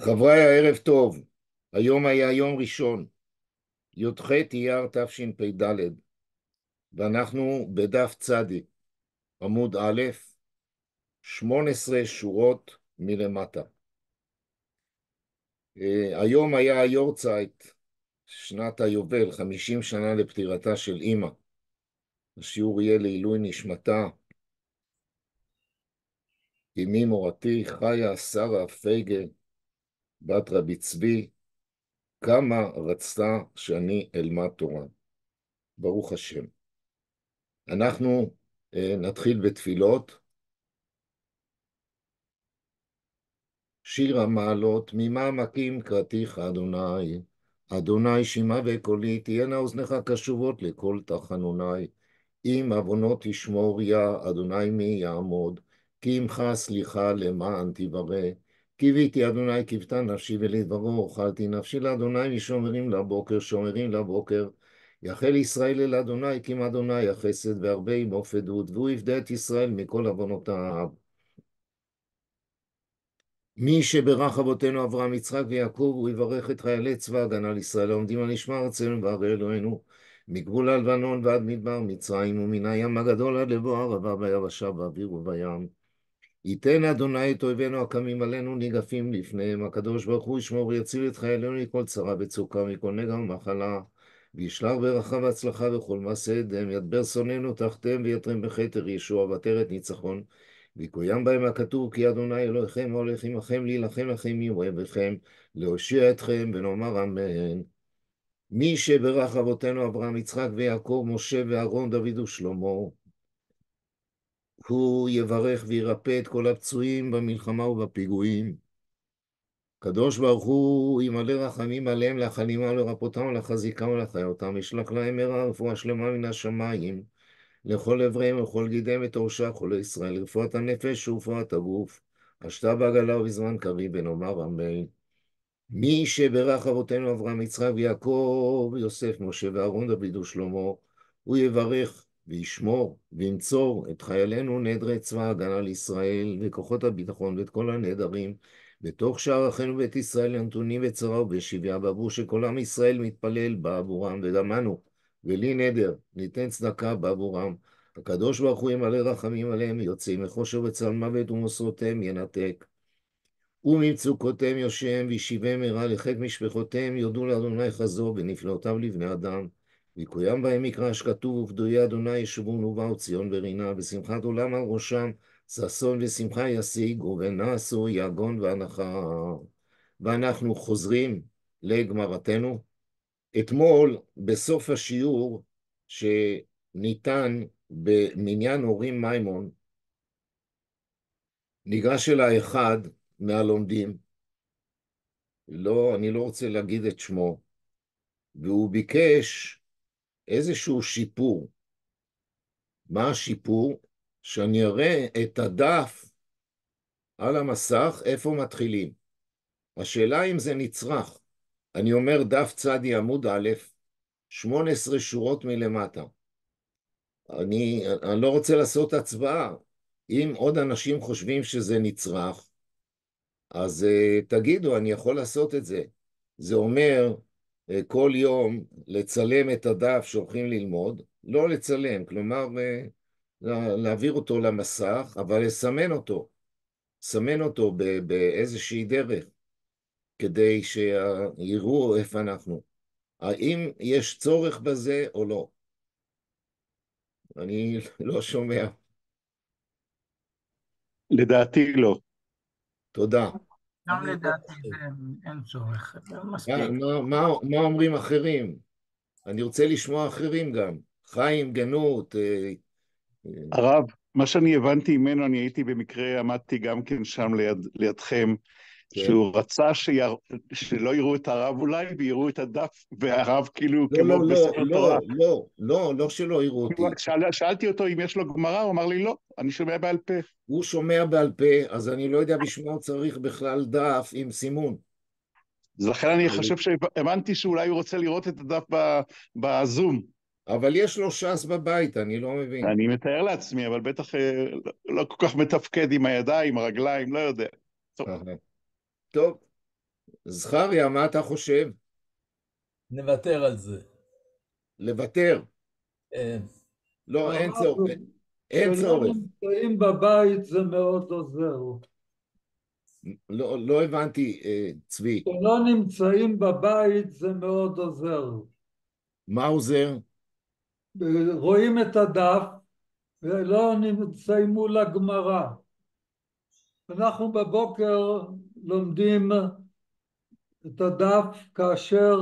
חבריי, הערב טוב. היום היה יום ראשון, י"ח אייר תשפ"ד, ואנחנו בדף צדי, עמוד א', 18 שורות מלמטה. היום היה היורצייט, שנת היובל, 50 שנה לפטירתה של אמא. השיעור יהיה לעילוי נשמתה, אמי מורתי חיה שרה פייגה, בת רבי צבי, כמה רצתה שאני אלמד תורה. ברוך השם. אנחנו נתחיל בתפילות. שיר המעלות, ממעמקים קראתיך אדוני, אדוני שמע בקולי, תהיינה אוזניך קשובות לקול תחנוני, אם עוונות תשמור יה, אדוני מי יעמוד, כי עמך סליחה למען תברא, קיוויתי אדוני כבתה נפשי ולדברו, אוכלתי נפשי לאדוני משומרים לבוקר, שומרים לבוקר, יחל ישראל אל אדוני, כי עם אדוני החסד והרבה עמו פדות, והוא יפדה את ישראל מכל עוונותיו. מי שברך אבותינו אברהם, יצחק ויעקב, הוא יברך את חיילי צבא הגנה לישראל, העומדים על משמר ארצנו וערי אלוהינו, מגבול הלבנון ועד מדבר מצרים, ומן הים הגדול עד לבוא הערבה ביבשה באוויר ובים. ייתן אדוני את אויבינו הקמים עלינו ניגפים לפניהם, הקדוש ברוך הוא ישמור ויציל את חיילינו מכל צרה וצוקה, מכל נגע ומחלה, וישלח ברכה והצלחה בכל מעשה ידיהם, ידבר שונאינו תחתיהם ויתרם בכתר ישוע ועטרת ניצחון. ויקוים בהם הכתוב, כי אדוני אלוהיכם הולך עמכם להילחם לכם עם אויביכם, להושיע אתכם, ונאמר אמן. מי שברך אבותינו אברהם, יצחק ויעקב, משה ואהרון, דוד ושלמה, הוא יברך וירפא את כל הפצועים במלחמה ובפיגועים. קדוש ברוך הוא ימלא רחמים עליהם, להחלימם ולרפאותם ולחזיקם ולחיותם, ישלח להם מהרה רפואה שלמה מן השמיים, לכל אבריהם ולכל גידיהם את עורשה חולי ישראל, רפואת הנפש ורפואת הגוף, השתה בעגלה ובזמן קריב, ונאמר אמן. מי שברך אבותינו אברהם, יצחק ויעקב, יוסף, משה ואהרון, דוד ושלמה, הוא יברך וישמור וינצור את חיילינו נעדרי צבא ההגנה לישראל וכוחות הביטחון ואת כל הנעדרים בתוך שער אחינו בית ישראל הנתונים בצרה ובשביה, בעבור שכל עם ישראל מתפלל בעבורם, וגם אנו ולי נדר ניתן צדקה בעבורם. הקדוש ברוך הוא ימלא רחמים עליהם, יוצאים מחושר וצל מוות ומוסרותיהם ינתק, וממצוקותיהם יושיעם וישיבם מהרה, לחיק משפחותיהם יודו לאדוני חזור בנפלאותיו לבני אדם, ויקוים בהם מקרא שכתוב, ופדויי אדוני ישובון ובאו ציון ברינה, ושמחת עולם על ראשם, ששון ושמחה ישיגו, ונעשו יגון והנחה. ואנחנו חוזרים לגמרתנו. אתמול בסוף השיעור שניתן במניין הורים מימון, ניגש אליי אחד מהלומדים, אני לא רוצה להגיד את שמו, והוא ביקש איזשהו שיפור. מה השיפור? שאני אראה את הדף על המסך, איפה מתחילים. השאלה אם זה נצרך. אני אומר דף צדי עמוד א', 18 שורות מלמטה. אני לא רוצה לעשות הצבעה. אם עוד אנשים חושבים שזה נצרך, אז תגידו, אני יכול לעשות את זה. זה אומר כל יום לצלם את הדף שהולכים ללמוד, לא לצלם, כלומר להעביר אותו למסך, אבל לסמן אותו, סמן אותו באיזושהי דרך, כדי שיראו איפה אנחנו. האם יש צורך בזה או לא? אני לא שומע. לדעתי לא. תודה. גם לדעתי אין צורך, זה מספיק. מה אומרים אחרים? אני רוצה לשמוע אחרים גם. חיים, גנות. הרב, מה שאני הבנתי ממנו, אני הייתי במקרה, עמדתי גם כן שם לידכם, כן. שהוא רצה שלא יראו את הרב אולי, ויראו את הדף, והרב כאילו לא, כמו לא, בספר תורה. לא שלא יראו אותי. שאלתי אותו אם יש לו גמרא, הוא אמר לי לא, אני שומע בעל פה. הוא שומע בעל פה, אז אני לא יודע בשביל מה צריך בכלל דף עם סימון. אז לכן אני חושב שהבנתי שאולי הוא רוצה לראות את הדף בזום. אבל יש לו ש"ס בבית, אני לא מבין. אני מתאר לעצמי, אבל בטח לא כל כך מתפקד עם הידיים, הרגליים, לא יודע. טוב. טוב, זכריה, מה אתה חושב? נוותר על זה. לוותר. כן. לא, אין צורך. אין כשלא צורך. נמצאים בבית זה מאוד עוזר. לא הבנתי, צבי. כשלא נמצאים בבית זה מאוד עוזר. מה עוזר? רואים את הדף ולא נמצאים מול הגמרא. אנחנו בבוקר לומדים את הדף כאשר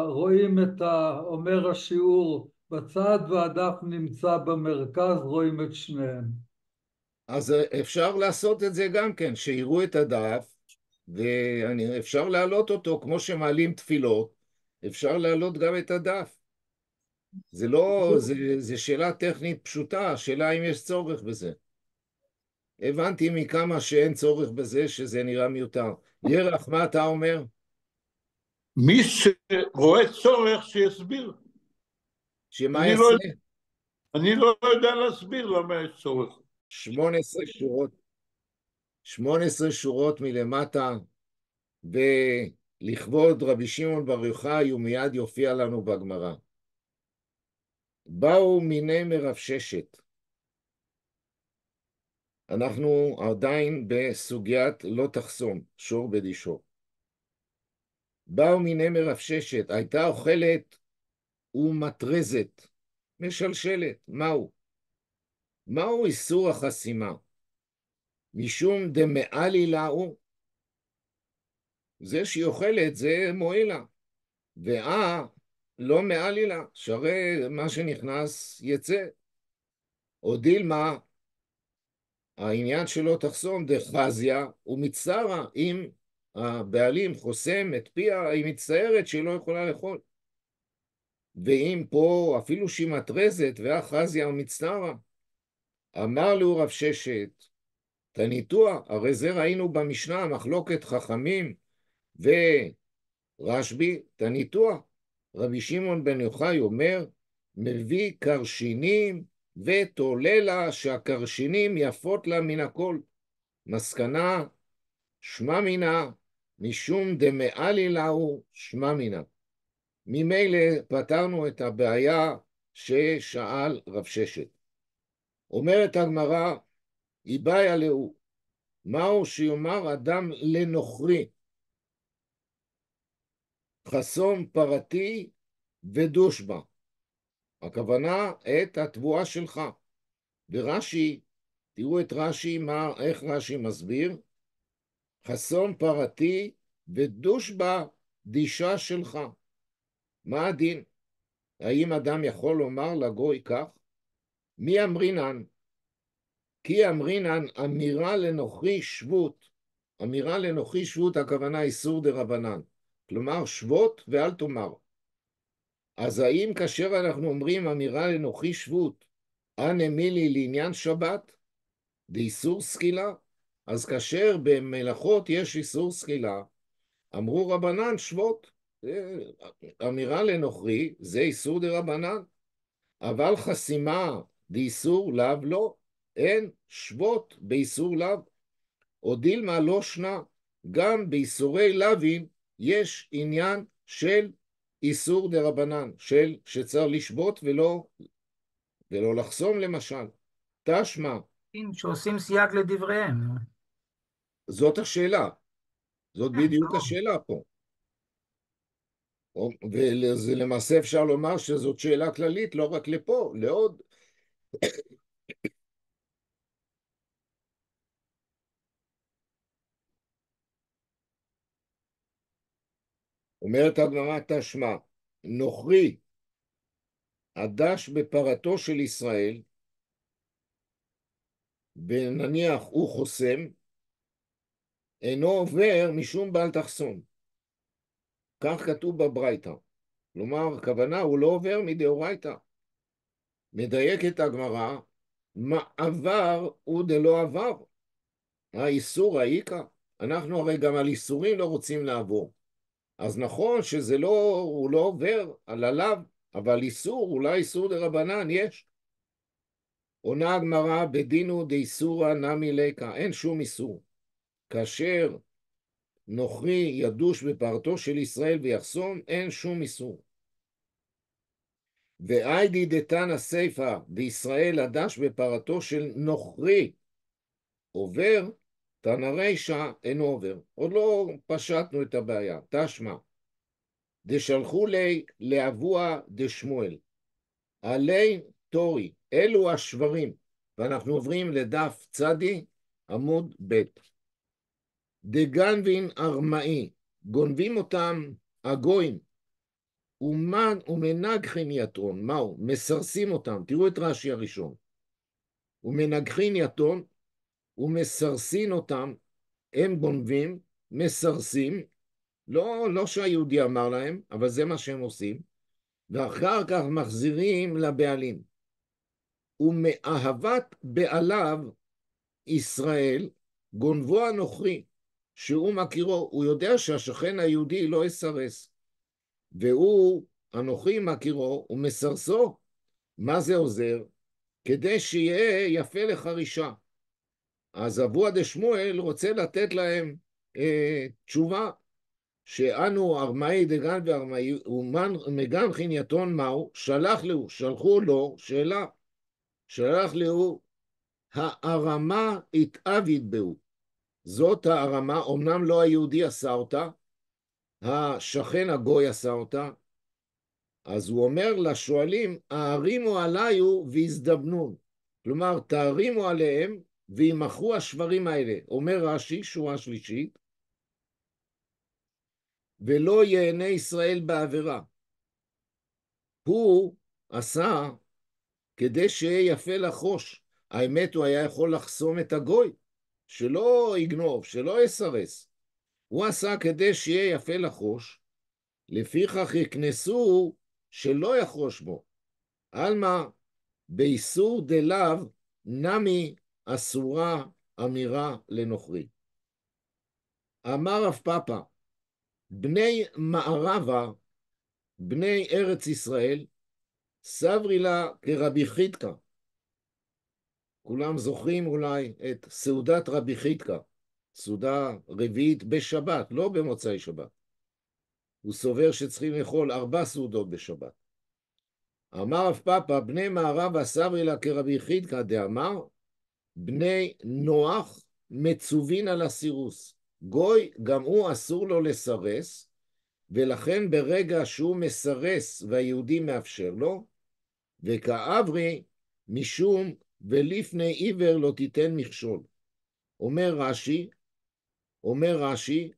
רואים את אומר השיעור בצד והדף נמצא במרכז, רואים את שניהם. אז אפשר לעשות את זה גם כן, שיראו את הדף, ואפשר להעלות אותו כמו שמעלים תפילות, אפשר להעלות גם את הדף. זה לא, זה שאלה טכנית פשוטה, השאלה אם יש צורך בזה. הבנתי מכמה שאין צורך בזה, שזה נראה מיותר. ירח, מה אתה אומר? מי שרואה צורך שיסביר. שמה אני יעשה? אני לא יודע להסביר למה יש צורך. 18 שורות, 18 שורות מלמטה, ולכבוד רבי שמעון בר יוחאי, הוא מיד יופיע לנו בגמרא. באו מיני מרבששת. אנחנו עדיין בסוגיית לא תחסום, שור בדישו. באו מיני מרבששת, הייתה אוכלת ומטרזת, משלשלת. מהו? מהו איסור החסימה? משום דמעלי להו, זה שהיא אוכלת זה מועיל לה, לא מעלי לה, שהרי מה שנכנס יצא. או דילמה, העניין שלא תחסום דחזיה ומצטערה, אם הבעלים חוסם את פיה, היא מצטערת שהיא לא יכולה לאכול. ואם פה אפילו שהיא מטרזת והחזיה ומצטערה, אמר לו רב ששת, תניתוע, הרי זה ראינו במשנה, מחלוקת חכמים ורשב"י, תניתוע. רבי שמעון בן יוחאי אומר, מביא קרשינים ותולה לה שהקרשינים יפות לה מן הכל. מסקנה, שמע מינה, משום דמעלי להו שמע מינה. ממילא פתרנו את הבעיה ששאל רב ששת. אומרת הגמרא, איבעיה להו, מהו שיאמר אדם לנוכרי, חסום פרתי ודושבא. הכוונה את התבואה שלך. ורש"י, תראו את רש"י, איך רש"י מסביר? חסום פרתי ודושבא דישה שלך. מה הדין? האם אדם יכול לומר לגוי כך? מי אמרינן? כי אמרינן אמירה לנוכרי שבות. אמירה לנוכרי שבות הכוונה איסור דרבנן. כלומר שבות ואל תאמר. אז האם כאשר אנחנו אומרים אמירה לנוכרי שבות, אנא מילי לעניין שבת, דאיסור סקילה? אז כאשר במלאכות יש איסור סקילה, אמרו רבנן שבות. אמירה לנוכרי זה איסור דרבנן, אבל חסימה דאיסור לאו לא, אין שבות באיסור לאו. או דילמה לא שנה, גם באיסורי לאווין יש עניין של איסור דרבנן, של שצריך לשבות ולא לחסום למשל. תשמע. שעושים סייג לדבריהם. זאת השאלה. זאת בדיוק השאלה פה. ולמעשה אפשר לומר שזאת שאלה כללית, לא רק לפה, לעוד. אומרת הגמרא תשמע, נוכרי הדש בפרתו של ישראל, ונניח הוא חוסם, אינו עובר משום בעל תחסום. כך כתוב בברייתא. כלומר, הכוונה הוא לא עובר מדאורייתא. מדייקת הגמרא, מעבר הוא דלא עבר. האיסור האיכא. אנחנו הרי גם על איסורים לא רוצים לעבור. אז נכון שזה לא, הוא לא עובר על עליו, אבל איסור, אולי איסור דרבנן, יש. עונה הגמרא, בדינו דאיסורא נמי לקה, אין שום איסור. כאשר נוכרי ידוש בפרתו של ישראל ויחסום, אין שום איסור. ואיידי דתנא סיפא וישראל הדש בפרתו של נוכרי עובר, תנא רישא אינו עובר. עוד לא פשטנו את הבעיה. תשמע, דשלחו לי לאבוה דשמואל, עלי תורי, אלו השברים, ואנחנו עוברים לדף צדי, עמוד ב'. דגנבין ארמאי, גונבים אותם הגויים, ומנגחין יתרון, מהו? מסרסים אותם, תראו את רש"י הראשון. ומנגחין יתרון, ומסרסין אותם, הם גונבים, מסרסים, לא שהיהודי אמר להם, אבל זה מה שהם עושים, ואחר כך מחזירים לבעלים. ומאהבת בעליו ישראל, גונבו הנוכרי, שהוא מכירו, הוא יודע שהשכן היהודי לא יסרס, והוא, הנוכרי מכירו, הוא מסרסו. מה זה עוזר? כדי שיהיה יפה לחרישה. אז אבוה דשמואל רוצה לתת להם תשובה, שאנו ארמאי דגן וארמאי, ומגנחין יתרון מהו? שלחו לו שאלה, שלח לו, הארמה התאביד בהו. זאת הארמה, אמנם לא היהודי עשה אותה, השכן הגוי עשה אותה. אז הוא אומר לשואלים, הערימו עליו והזדבנון. כלומר, תערימו עליהם וימחרו השברים האלה. אומר רש"י, שורה שלישית, ולא ייהנה ישראל בעבירה. הוא עשה כדי שיהיה יפה לחוש. האמת, הוא היה יכול לחסום את הגוי, שלא יגנוב, שלא יסרס. הוא עשה כדי שיהיה יפה לחוש, לפיכך יכנסו שלא יחרוש בו. אלמה, באיסור דלאו נמי אסורה אמירה לנוכרי. אמר רב פאפא, בני מערבה, בני ארץ ישראל, סברי לה כרבי חיתקה. כולם זוכרים אולי את סעודת רבי חיתקה, סעודה רביעית בשבת, לא במוצאי שבת. הוא סובר שצריכים לאכול 4 סעודות בשבת. אמר רב פאפא, בני מערבה סברי לה כרבי חיתקה דאמר, בני נוח מצווין על הסירוס. גוי, גם הוא אסור לו לסרס, ולכן ברגע שהוא מסרס והיהודי מאפשר לו, וכאברי משום ולפני עיוור לא תיתן מכשול. אומר רש"י,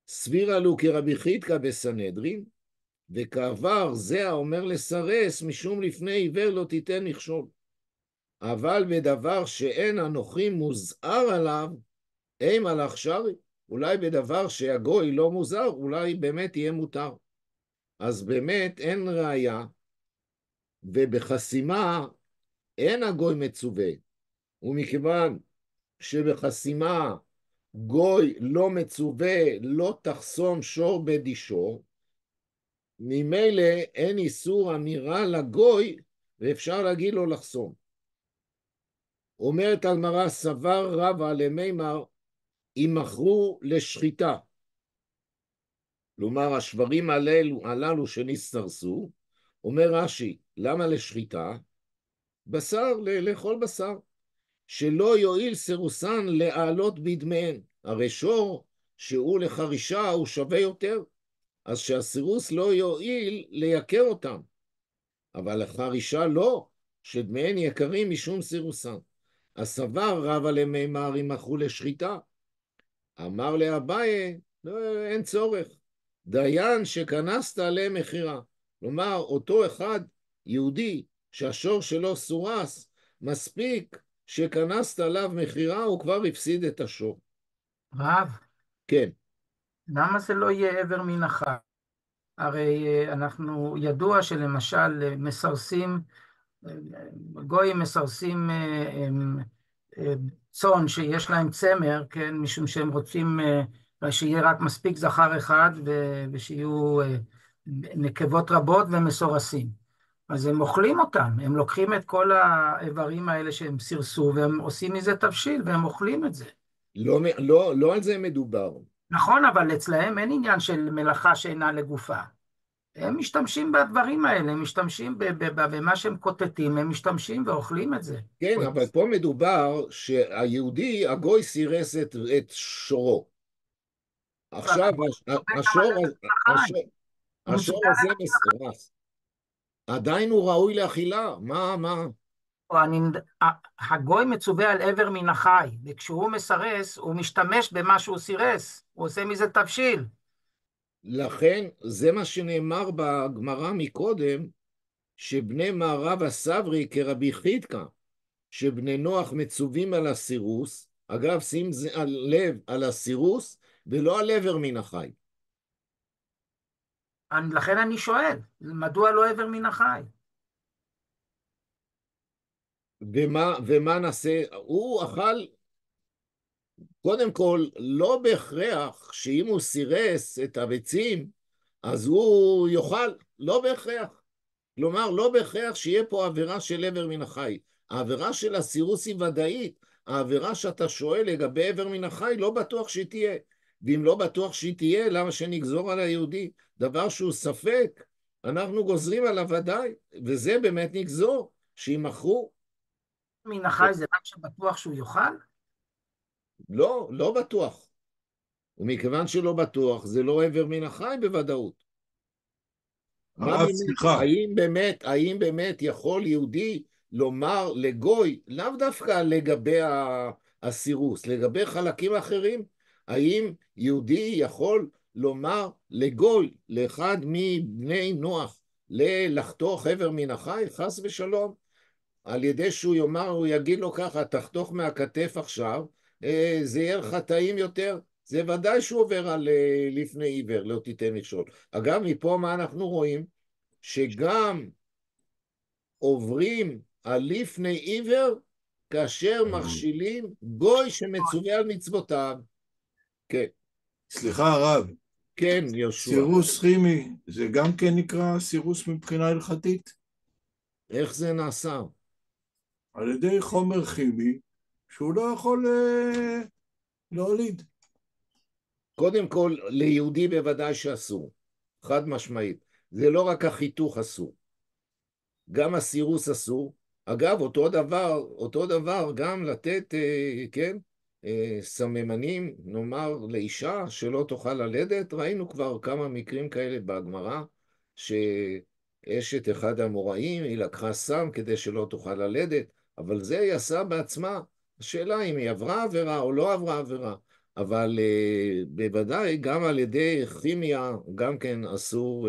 סבירה לו כרבי חיתקה בסנהדרין, וכעבר זה האומר לסרס משום לפני עיוור לא תיתן מכשול. אבל בדבר שאין הנוכרי מוזהר עליו, אין מלאך שרי. אולי בדבר שהגוי לא מוזהר, אולי באמת יהיה מותר. אז באמת אין ראיה, ובחסימה אין הגוי מצווה. ומכיוון שבחסימה גוי לא מצווה, לא תחסום שור בדישו, ממילא אין איסור אמירה לגוי, ואפשר להגיד לו לחסום. אומרת הגמרא, סבר רבא למימר, ימכרו לשחיטה. כלומר, השברים הללו שנסתרסו, אומר רש"י, למה לשחיטה? בשר, לאכול בשר. שלא יועיל סירוסן לעלות בדמיהן. הרי שור שהוא לחרישה הוא שווה יותר, אז שהסירוס לא יועיל לייקר אותם. אבל לחרישה לא, שדמיהן יקרים משום סירוסן. הסבר רבא למימר ימכרו לשחיטה. אמר לאביי, לא, אין צורך. דיין שכנסת עליהם מחירה. כלומר, אותו אחד יהודי שהשור שלו סורס, מספיק שכנסת עליו מחירה, הוא כבר הפסיד את השור. רב, כן. למה זה לא יהיה עבר מן החי? הרי ידוע שלמשל מסרסים, גויים מסרסים צאן שיש להם צמר, כן, משום שהם רוצים שיהיה רק מספיק זכר אחד ושיהיו נקבות רבות ומסורסים. אז הם אוכלים אותם, הם לוקחים את כל האיברים האלה שהם סירסו, והם עושים מזה תבשיל, והם אוכלים את זה. לא על זה מדובר. נכון, אבל אצלהם אין עניין של מלאכה שאינה לגופה. הם משתמשים בדברים האלה, הם משתמשים במה שהם קוטטים, הם משתמשים ואוכלים את זה. כן, אבל פה מדובר שהיהודי, הגוי סירס את שורו. עכשיו, השור הזה מסורס. עדיין הוא ראוי לאכילה. מה? הגוי מצווה על עבר מן החי, וכשהוא מסרס, הוא משתמש במה שהוא סירס, הוא עושה מזה תבשיל. לכן, זה מה שנאמר בגמרא מקודם, שבני מערב הסברי כרבי חידקה, שבני נוח מצווים על הסירוס, אגב, שים לב על הסירוס, ולא על עבר מן החי. לכן אני שואל, מדוע לא עבר מן החי? ומה נעשה? הוא אכל, קודם כל, לא בהכרח שאם הוא סירס את הביצים, אז הוא יאכל, לא בהכרח. כלומר, לא בהכרח שיהיה פה עבירה של עבר מן החי. העבירה של הסירוס היא ודאית. העבירה שאתה שואל לגבי עבר מן החי, לא בטוח שהיא תהיה. ואם לא בטוח שהיא תהיה, למה שנגזור על היהודי? דבר שהוא ספק, אנחנו גוזרים עליו ודאי, וזה באמת נגזור, שימכרו. מן החי זה רק שבטוח שהוא יאכל? לא בטוח. ומכיוון שלא בטוח, זה לא עבר מן החי בוודאות. סליחה. האם באמת יכול יהודי לומר לגוי, לאו דווקא לגבי הסירוס, לגבי חלקים אחרים, האם יהודי יכול לומר לגוי, לאחד מבני נוח, לחתוך עבר מן החי, חס ושלום, על ידי שהוא יאמר, הוא יגיד לו ככה, תחתוך מהכתף עכשיו, זה יהיה לך טעים יותר, זה ודאי שהוא עובר על לפני עיוור, לא תיתן מכשול. אגב, מפה מה אנחנו רואים? שגם עוברים על לפני עיוור, כאשר מכשילים גוי שמצווה על מצוותיו. כן. סליחה הרב, כן, יהושע. סירוס כימי, זה גם כן נקרא סירוס מבחינה הלכתית? איך זה נעשה? על ידי חומר כימי שהוא לא יכול להוליד. קודם כל, ליהודי בוודאי שאסור, חד משמעית. זה לא רק החיתוך אסור, גם הסירוס אסור. אגב, אותו דבר גם לתת, כן, סממנים, נאמר, לאישה שלא תוכל ללדת. ראינו כבר כמה מקרים כאלה בגמרא, שאשת אחד המוראים, היא לקחה סם כדי שלא תוכל ללדת, אבל זה היא עשה בעצמה. השאלה אם היא עברה עבירה או לא עברה עבירה. אבל בוודאי גם על ידי כימיה גם כן אסור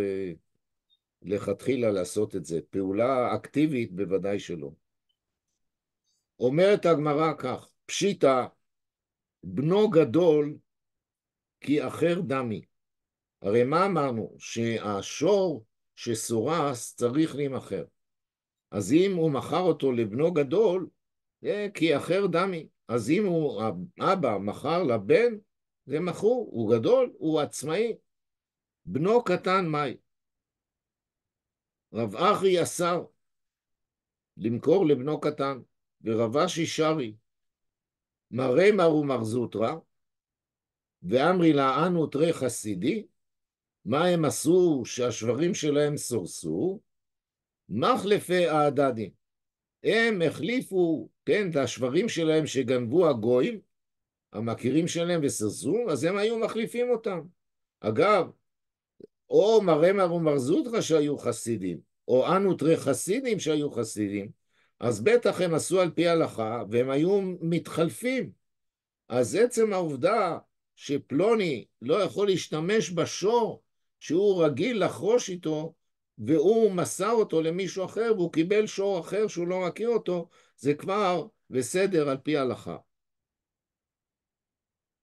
לכתחילה לעשות את זה. פעולה אקטיבית בוודאי שלא. אומרת הגמרא כך, פשיטא, בנו גדול כי אחר דמי. הרי מה אמרנו? שהשור שסורס צריך להימכר. אז אם הוא מכר אותו לבנו גדול, כי אחר דמי. אז אם הוא, האבא מכר לבן, זה מכור, הוא גדול, הוא עצמאי. בנו קטן מאי. רב אחי אסר למכור לבנו קטן, ורב אשי שרי, מראה מר ומר זוטרא, ואמרי לה אנו תרי חסידי, מה הם עשו שהשברים שלהם סורסו? מחלפי האדדי. הם החליפו, כן, את השברים שלהם שגנבו הגויים, המכירים שלהם וסרסו, אז הם היו מחליפים אותם. אגב, או מראה מר ומר זוטרא שהיו חסידים, או אנו תרי חסידים שהיו חסידים, אז בטח הם עשו על פי הלכה, והם היו מתחלפים. אז עצם העובדה שפלוני לא יכול להשתמש בשור שהוא רגיל לחרוש איתו, והוא מסר אותו למישהו אחר, והוא קיבל שור אחר שהוא לא מכיר אותו, זה כבר בסדר על פי הלכה.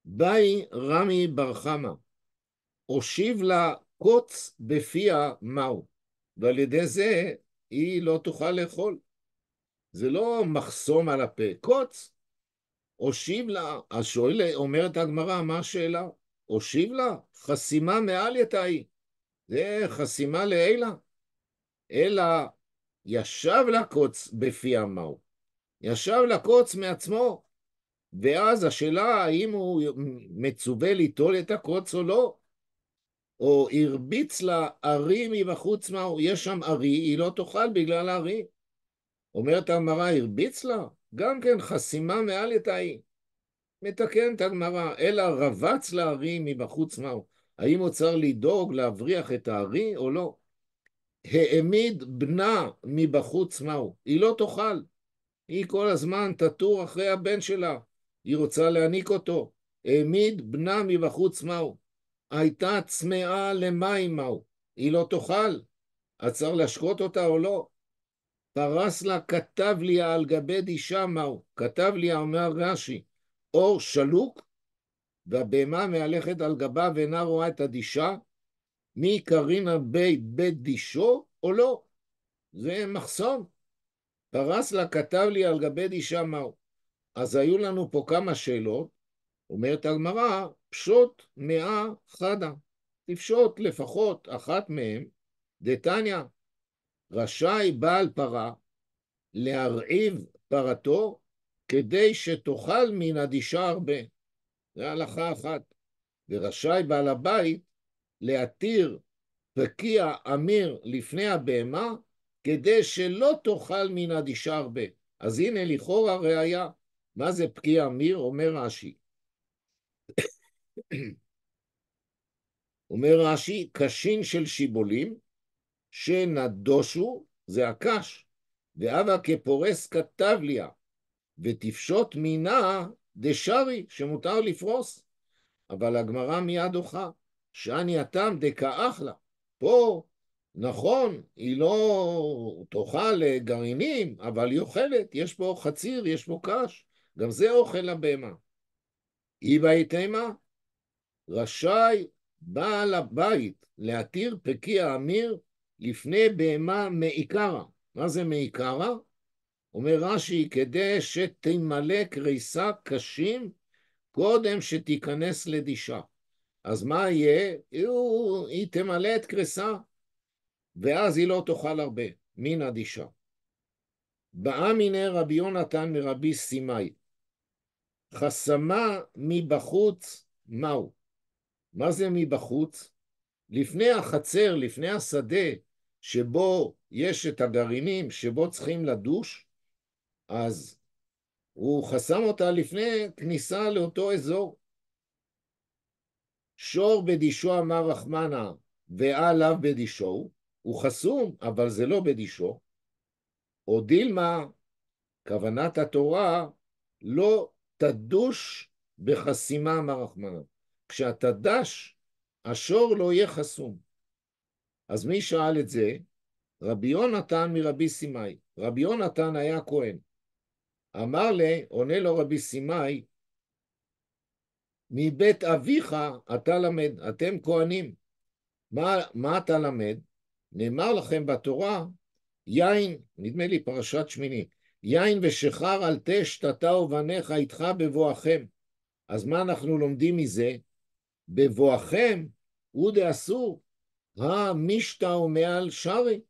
באי רמי בר חמא, הושיב לה קוץ בפיה מהו, ועל ידי זה היא לא תוכל לאכול. זה לא מחסום על הפה, קוץ. הושיב לה, אז שואל, אומרת הגמרא, מה השאלה? הושיב לה, חסימה מעל יתאי. זה חסימה לעילה. אלא ישב לקוץ בפי עמו, ישב לקוץ מעצמו, ואז השאלה האם הוא מצווה ליטול את הקוץ או לא, או הרביץ לה ארי מבחוץ מהו, יש שם ארי, היא לא תאכל בגלל הארי. אומרת הגמרא, הרביץ לה? גם כן חסימה מעל את ההיא. מתקנת הגמרא, אלא רבץ לה ארי מבחוץ מהו. האם הוא צריך לדאוג להבריח את הארי או לא? העמיד בנה מבחוץ מהו, היא לא תאכל. היא כל הזמן תטור אחרי הבן שלה, היא רוצה להניק אותו. העמיד בנה מבחוץ מהו, הייתה צמאה למים מהו, היא לא תאכל, אז צריך להשקות אותה או לא? פרס לה כתב לי על גבי דישה מהו, כתב לי אומר רש"י, אור שלוק, והבהמה מהלכת על גבה ואינה רואה את הדישה, מי קרינה בית דישו או לא? זה מחסום. פרס לה כתב לי על גבי דישה מהו. אז היו לנו פה כמה שאלות, אומרת הגמרא, פשוט מאה חדה. תפשוט לפחות אחת מהם, דתניא, רשאי בעל פרה להרעיב פרתו כדי שתאכל מן הדישה הרבה. זה הלכה אחת. ורשאי בעל הבית להתיר פקיע אמיר לפני הבהמה כדי שלא תאכל מן הדישה הרבה. אז הנה לכאורה ראיה. מה זה פקיע אמיר? אומר רש"י. אומר רש"י, קשין של שיבולים שנדושו, זה הקש, ואבא כפורס כתב ליה, ותפשוט מינה דשרי, שמותר לפרוס. אבל הגמרא מיד הוכחה, שאני התם דקאח לה. פה, נכון, היא לא תאכל גרעינים, אבל היא אוכלת, יש פה חציר, יש פה קש, גם זה אוכל לבהמה. היא בהתאמה, רשאי בעל הבית להתיר פקיע אמיר לפני בהמה מעיקרה. מה זה מעיקרה? אומר רש"י, כדי שתמלא קריסה קשים קודם שתיכנס לדישה. אז מה יהיה? היא תמלא את קריסה, ואז היא לא תאכל הרבה, מן הדישה. באה מיני רבי יונתן מרבי סימאי, חסמה מבחוץ מהו? מה זה מבחוץ? לפני החצר, לפני השדה, שבו יש את הגרעינים, שבו צריכים לדוש, אז הוא חסם אותה לפני כניסה לאותו אזור. שור בדישו אמר רחמנה, ועליו בדישו, הוא חסום, אבל זה לא בדישו. או דילמה, כוונת התורה, לא תדוש בחסימה אמר רחמנה. כשאתה דש, השור לא יהיה חסום. אז מי שאל את זה? רבי יונתן מרבי סימאי. רבי יונתן היה כהן. אמר לי, עונה לו רבי סימאי, מבית אביך אתה למד, אתם כהנים. מה אתה למד? נאמר לכם בתורה, יין, נדמה לי פרשת שמיני, יין ושחר על תה שתתה ובניך איתך בבואכם. אז מה אנחנו לומדים מזה? בבואכם הוא דאסור, המשתה ומעל שרי.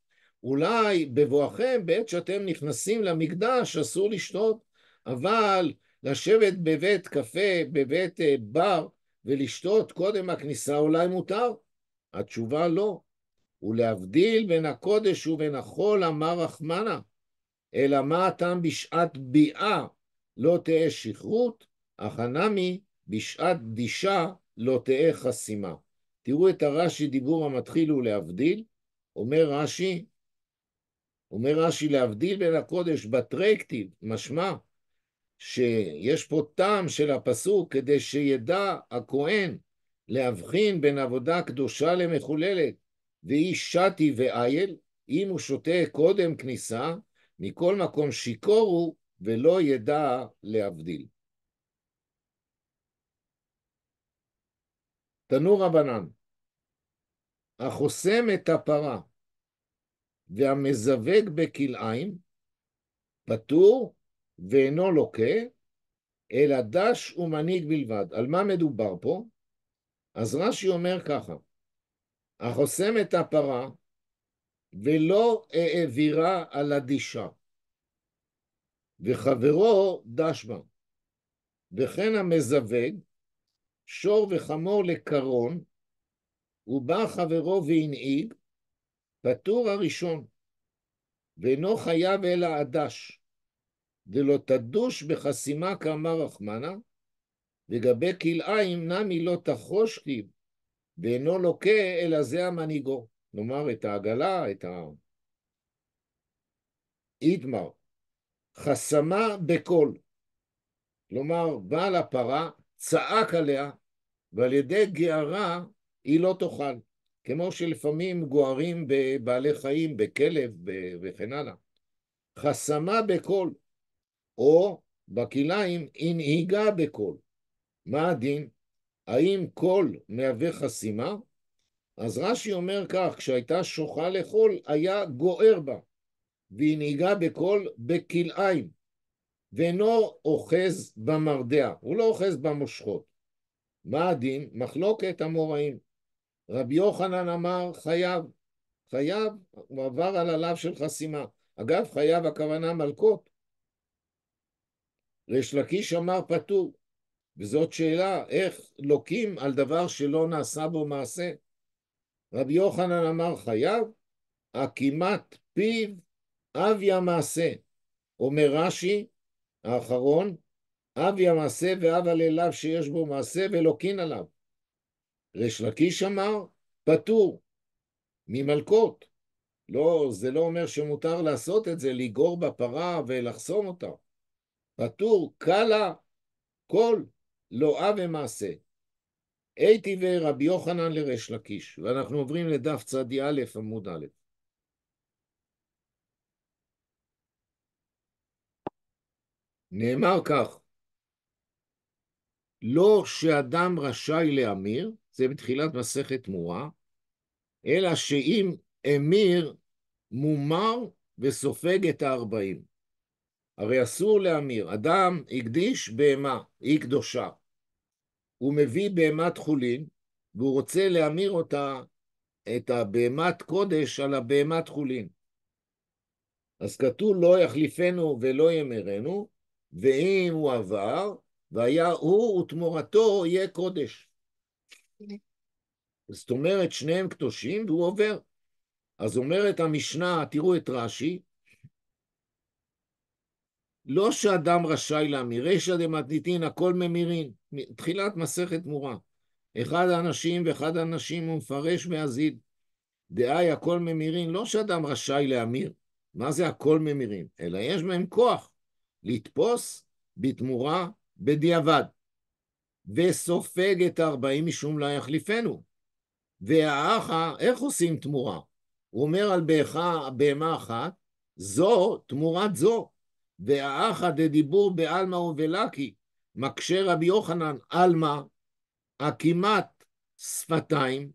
אולי בבואכם, בעת שאתם נכנסים למקדש, אסור לשתות, אבל לשבת בבית קפה, בבית בר, ולשתות קודם הכניסה אולי מותר? התשובה לא. ולהבדיל בין הקודש ובין החול אמר רחמנה, אלא מה הטעם בשעת ביאה לא תהא שכרות, אך הנמי בשעת דישה לא תהא חסימה. תראו את הרש"י, דיבור המתחיל ולהבדיל. אומר רש"י להבדיל בין הקודש בתרי כתיב, משמע שיש פה טעם של הפסוק כדי שידע הכהן להבחין בין עבודה קדושה למחוללת, והיא שתי ואייל, אם הוא שותה קודם כניסה, מכל מקום שיקור הוא ולא ידע להבדיל. תנו רבנן, החוסם את הפרה והמזווג בכלאיים, פטור ואינו לוקה, אלא דש ומנהיג בלבד. על מה מדובר פה? אז רש"י אומר ככה, החוסם את הפרה ולא העבירה על הדישה, וחברו דש בה, וכן המזווג שור וחמור לקרון, ובא חברו והנהיג, פטור הראשון, ואינו חייב אלא הדש, דלא תדוש בחסימה כאמר רחמנה, לגבי כלאיים נמי לא תחרוש כתיב, ואינו לוקה אלא זה המנהיגו. נאמר את העגלה, את האיתמר, חסמה בקול. כלומר, בעל הפרה צעק עליה, ועל ידי גערה היא לא תאכל. כמו שלפעמים גוערים בבעלי חיים, בכלב וכן הלאה. חסמה בקול, או בכליים הנהיגה בקול. מה הדין? האם קול מהווה חסימה? אז רש"י אומר כך, כשהייתה שוחה לאכול, היה גוער בה, והיא נהיגה בקול בכליים, ואינו אוחז במרדע, הוא לא אוחז במושכות. מה הדין? מחלוקת המוראים. רבי יוחנן אמר חייב, חייב, הוא עבר על הלאו של חסימה. אגב, חייב הכוונה מלכות. ריש לקיש אמר פטור, וזאת שאלה, איך לוקים על דבר שלא נעשה בו מעשה? רבי יוחנן אמר חייב, הקימת פיו אבי המעשה. אומר רש"י, האחרון, אבי המעשה ואב על אליו שיש בו מעשה ולוקין עליו. ריש לקיש אמר, פטור, ממלכות. לא, זה לא אומר שמותר לעשות את זה, לגור בפרה ולחסום אותה. פטור, קלה, כל, לא אב ומעשה. הייתי ורבי יוחנן לריש לקיש, ואנחנו עוברים לדף צדי א' עמוד א'. נאמר כך, לא שאדם רשאי להמיר, זה בתחילת מסכת תמורה, אלא שאם אמיר מומר וסופג את 40. הרי אסור להמיר, אדם הקדיש בהמה, היא קדושה, הוא מביא בהמת חולין, והוא רוצה להמיר אותה, את הבהמת קודש על הבהמת חולין. אז כתוב לא יחליפנו ולא ימרנו, ואם הוא עבר, והיה הוא ותמורתו יהיה קודש. זאת אומרת, שניהם קדושים והוא עובר. אז אומרת המשנה, תראו את רש"י, לא שאדם רשאי להמיר, רשע דמתניתין, הכל ממירין, תחילת מסכת תמורה. אחד האנשים ואחד האנשים הוא מפרש מהזיד, דאי הכל ממירין, לא שאדם רשאי להמיר, מה זה הכל ממירין? אלא יש בהם כוח לתפוס בתמורה בדיעבד, וסופג את 40 משום לא יחליפנו. והאחה, איך עושים תמורה? הוא אומר על בהמה אחת, זו תמורת זו, והאחה דדיבור בעלמא ובלקי, מקשה רבי יוחנן, עלמא, הכמעט שפתיים,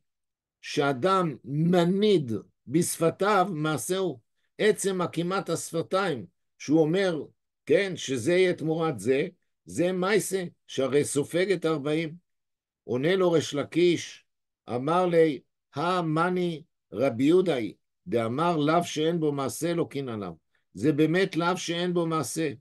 שאדם מניד בשפתיו מעשהו, עצם הכמעט השפתיים, שהוא אומר, כן, שזה יהיה תמורת זה, זה מייסה, שהרי סופג את 40. עונה לו ריש לקיש, אמר לי, המני רבי יהודאי, דאמר לאו שאין בו מעשה לוקין עליו. זה באמת לאו שאין בו מעשה.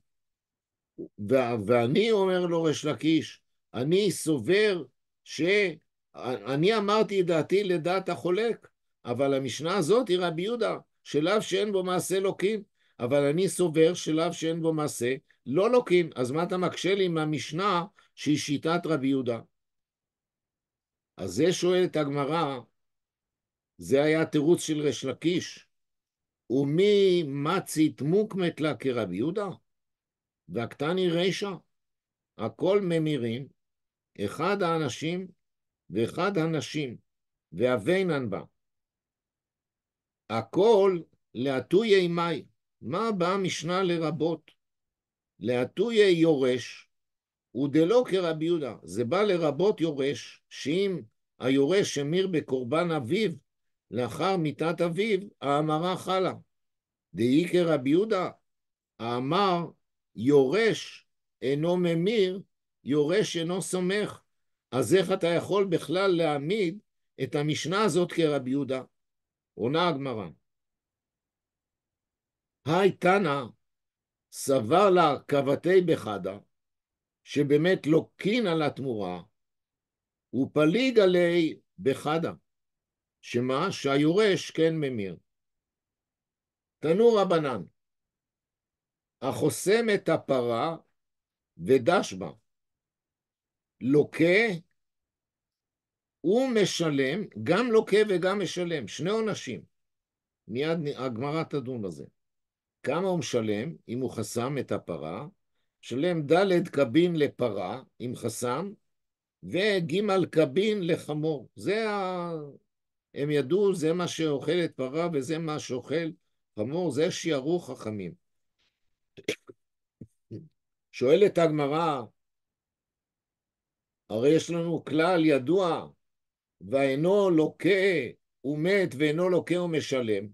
ואני אומר לו ריש לקיש, אני סובר שאני אמרתי את דעתי לדעת החולק, אבל המשנה הזאת היא רבי יהודה, שלאו שאין בו מעשה לוקין, אבל אני סובר שלאו שאין בו מעשה לא לוקין. אז מה אתה מקשה לי מהמשנה שהיא שיטת רבי יהודה? אז זה שואלת הגמרא, זה היה תירוץ של ריש לקיש, ומי מצית מוקמת לה כרבי יהודה? והקטני רישא, הכל ממירים, אחד האנשים ואחד הנשים, והבינן בה. הכל להטויי מי, מה באה המשנה לרבות? להטויי יורש, ודלא כרבי יהודה, זה בא לרבות יורש, שאם היורש המיר בקורבן אביו, לאחר מיתת אביו, האמרה חלה. דאי כרבי יהודה, האמר יורש אינו ממיר, יורש אינו סומך. אז איך אתה יכול בכלל להעמיד את המשנה הזאת כרבי יהודה. עונה הגמרא. היי תנא סבר לה כבתי בחדה, שבאמת לוקין על התמורה, ופליג עלי בחדה, שמה? שהיורש כן ממיר. תנו רבנן, החוסם את הפרה ודש בה, לוקה ומשלם, גם לוקה וגם משלם, שני עונשים. מיד הגמרא תדון בזה. כמה הוא משלם אם הוא חסם את הפרה? שלם ד' קבין לפרה עם חסם, וג' קבין לחמור. הם ידעו, זה מה שאוכלת פרה וזה מה שאוכל חמור, זה שיערו חכמים. שואלת הגמרא, הרי יש לנו כלל ידוע, ואינו לוקה ומת ואינו לוקה ומשלם.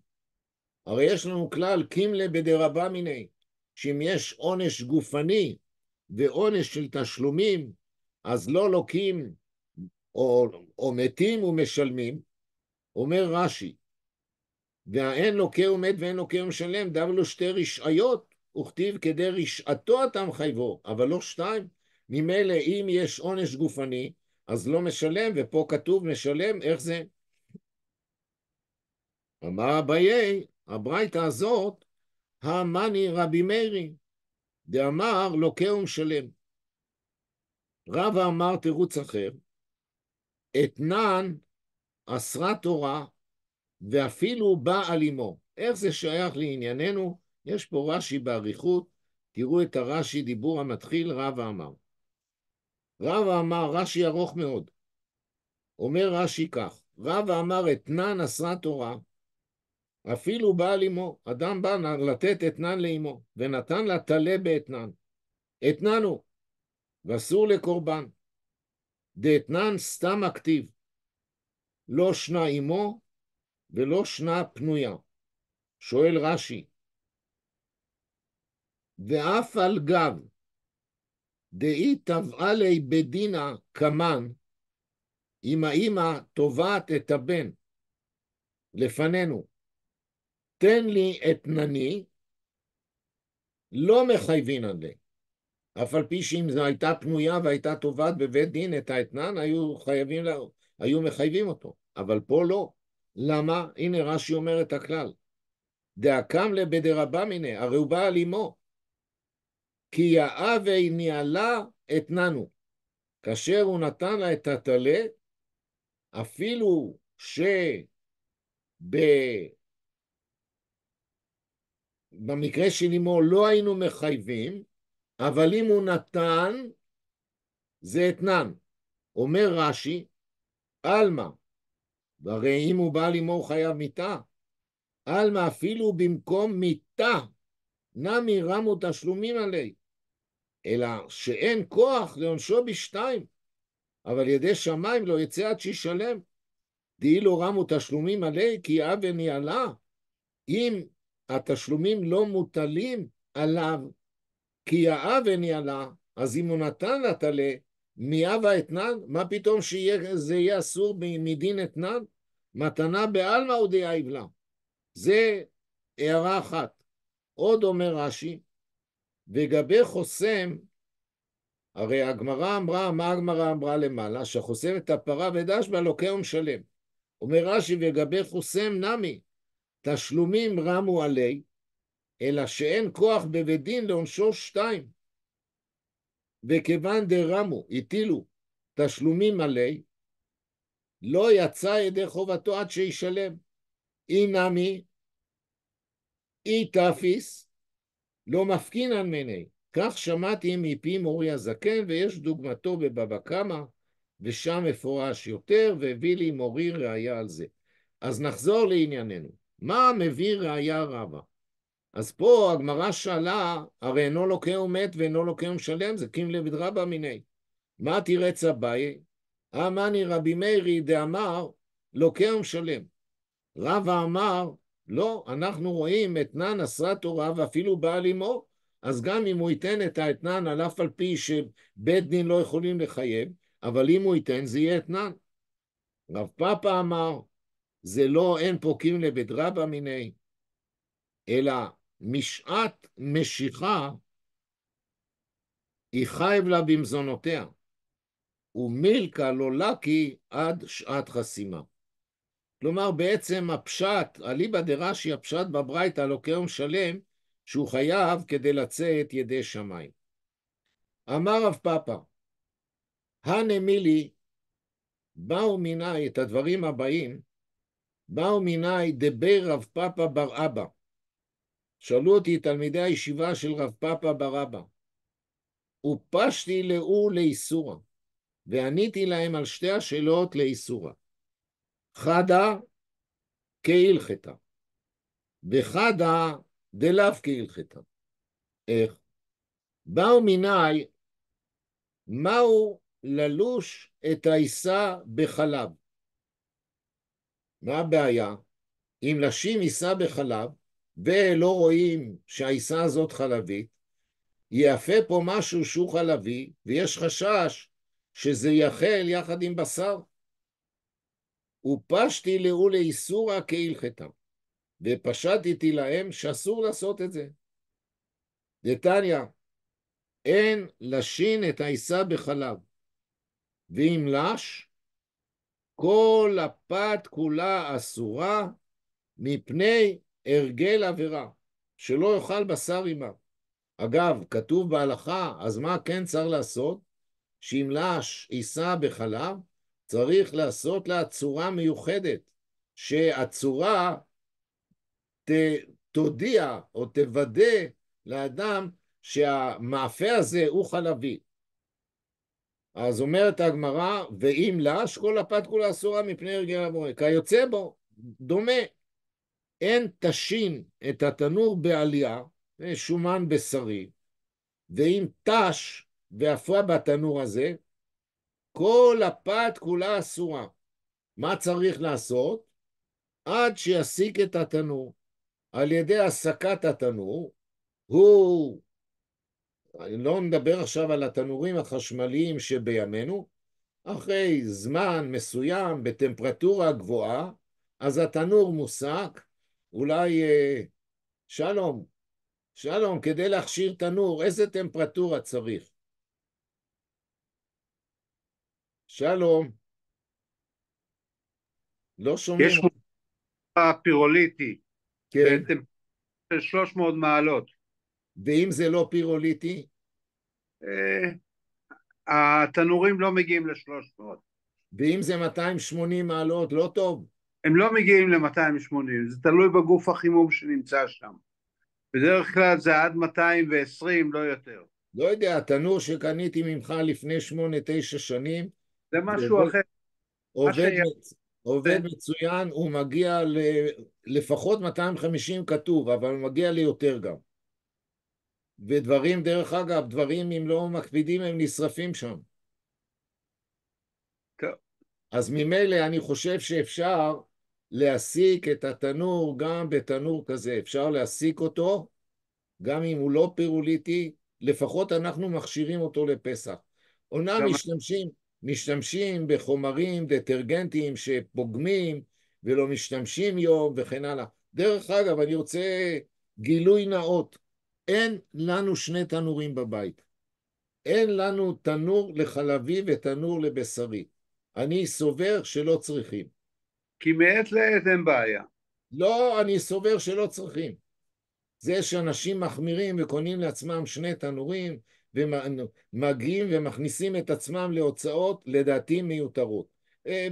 הרי יש לנו כלל קימלה בדרבה מיני, שאם יש עונש גופני ועונש של תשלומים, אז לא לוקים או מתים ומשלמים. אומר רש"י, והאין לוקה ומת ואין לוקה ומשלם, דבלו שתי רשעיות, וכתיב כדי רשעתו אתה מחייבו, אבל לא שתיים. ממילא אם יש עונש גופני, אז לא משלם, ופה כתוב משלם, איך זה? אמר אביי, הברייתא הזאת, המאני רבי מאירי, דאמר לוקה ומשלם. רבא אמר תירוץ אחר, אתנן אסרה תורה, ואפילו בא על אמו. איך זה שייך לענייננו? יש פה רש"י באריכות, תראו את הרש"י דיבור המתחיל, רבא אמר. רבא אמר, רש"י ארוך מאוד. אומר רש"י כך, רבא אמר אתנן אסרה תורה, אפילו בא על אמו. אדם בא לתת אתנן לאמו, ונתן לה תלה באתנן. אתנן הוא, ואסור לקורבן. דאתנן סתם הכתיב, לא שנה אמו ולא שנה פנויה. שואל רש"י, ואף על גב דאי תבעה לי בדינה כמן, אם האמא תובעת את הבן לפנינו, תן לי אתנני, לא מחייבין עליה. אף על פי שאם זו הייתה פנויה והייתה תובעת בבית דין את האתנן, היו מחייבים אותו. אבל פה לא. למה? הנה רש"י אומר את הכלל. דאקם לבדרבה מיני, הרי הוא בא על אמו. כי יאהבי ניהלה אתננו. כאשר הוא נתן לה את התלה, אפילו במקרה של אמו לא היינו מחייבים, אבל אם הוא נתן, זה אתנן. אומר רש"י, אלמה, והרי אם הוא בא לאמו הוא חייב מיתה, אלמה אפילו במקום מיתה, נמי רמו תשלומים עלי, אלא שאין כוח לעונשו בשתיים, אבל ידי שמיים לא יצא עד שישלם. דהי לא רמו תשלומים עלי, כי אבן ניהלה. אם התשלומים לא מוטלים עליו, כי האבן ניהלה, אז אם הוא נתן לה תלה, מאבה אתנן, מה פתאום שזה יהיה אסור מדין אתנן? מתנה בעלמא או דאייב לה. זה הערה אחת. עוד אומר רש"י, וגבי חוסם, הרי הגמרא אמרה, מה הגמרא אמרה למעלה? שחוסם את הפרה ודש בה לוקה ומשלם. אומר רש"י, וגבי חוסם נמי, תשלומים רמו עלי, אלא שאין כוח בבית דין לעונשו שתיים. וכיוון דרמו, הטילו תשלומים עלי, לא יצא ידי חובתו עד שישלם. אי נמי, אי תפיס, לא מפקינן מני. כך שמעתי מפי מורי הזקן, ויש דוגמתו בבבא קמא, ושם מפורש יותר, והביא לי מורי ראיה על זה. אז נחזור לענייננו. מה מביא ראיה רבה? אז פה הגמרא שאלה, הרי אינו לוקה ומת ואינו לוקה ומשלם, זה קימלה בדרבה מיני. מה תירץ אביי? אמני רבי מאירי דאמר לוקה ומשלם. רבא אמר, לא, אנחנו רואים אתנן אסרה תורה ואפילו בא על אמו, אז גם אם הוא ייתן את האתנן על אף על פי שבית דין לא יכולים לחייב, אבל אם הוא ייתן זה יהיה אתנן. רב פאפא אמר, זה לא אין פוקים לבית רבא מיני, אלא משעת משיכה היא חייב לה במזונותיה, ומילקה לא לקי עד שעת חסימה. כלומר, בעצם הפשט, אליבא דרש"י, הפשט בברייתא לוקח שלם, שהוא חייב כדי לצאת ידי שמיים. אמר רב פאפא, הנמילי, באו מיני את הדברים הבאים, באו מיני דבר רב פאפא בר אבא. שאלו אותי תלמידי הישיבה של רב פאפא בר אבא, ופשתי לאו לאיסורה, ועניתי להם על שתי השאלות לאיסורה. חדה כהלכתה, וחדה דלאו כהלכתה. איך? באו מיני, מהו ללוש את העיסה בחלב? מה הבעיה? אם לשים עיסה בחלב, ולא רואים שהעיסה הזאת חלבית, יאפה פה משהו שהוא חלבי, ויש חשש שזה יאכל יחד עם בשר. ופשתי לאו לאיסורה כהלכתה, ופשטתי להם שאסור לעשות את זה. דתניא, אין לשין את העיסה בחלב, ואם לש, כל הפת כולה אסורה מפני הרגל עבירה, שלא יאכל בשר עמה. אגב, כתוב בהלכה, אז מה כן צריך לעשות? שאם לש עיסה בחלב, צריך לעשות לה צורה מיוחדת, שהצורה תודיע או תוודא לאדם שהמאפה הזה הוא חלבי. אז אומרת הגמרא, ואם לש, כל הפת כולה אסורה מפני הרגל הבורא. כיוצא בו, דומה. אין תשין את התנור בעלייה, שומן בשרי, ואם תש ואפרה בתנור הזה, כל הפת כולה אסורה. מה צריך לעשות? עד שיסיק את התנור. על ידי הסקת התנור, אני לא מדבר עכשיו על התנורים החשמליים שבימינו, אחרי זמן מסוים בטמפרטורה גבוהה, אז התנור מוסק, אולי שלום, כדי להכשיר תנור, איזה טמפרטורה צריך? שלום, לא שומעים. יש מוצא פירוליטי, כן, בטמפרטורה של 300 מעלות. ואם זה לא פירוליטי, התנורים לא מגיעים ל-300. ואם זה 280 מעלות, לא טוב. הם לא מגיעים ל-280, זה תלוי בגוף החימום שנמצא שם. בדרך כלל זה עד 220, לא יותר. לא יודע, התנור שקניתי ממך לפני 8-9 שנים, זה משהו אחר. עובד מצוין, הוא מגיע לפחות 250 כתוב, אבל הוא מגיע ליותר גם. ודברים, דרך אגב, דברים אם לא מקפידים הם נשרפים שם. טוב. אז ממילא אני חושב שאפשר להסיק את התנור גם בתנור כזה, אפשר להסיק אותו, גם אם הוא לא פירוליטי, לפחות אנחנו מכשירים אותו לפסח. אומנם משתמשים בחומרים דטרגנטיים שפוגמים ולא משתמשים יום וכן הלאה. דרך אגב, אני רוצה גילוי נאות, אין לנו שני תנורים בבית. אין לנו תנור לחלבי ותנור לבשרי. אני סובר שלא צריכים. כי מעת לעת אין בעיה. לא, אני סובר שלא צריכים. זה שאנשים מחמירים וקונים לעצמם שני תנורים ומגיעים ומכניסים את עצמם להוצאות לדעתי מיותרות.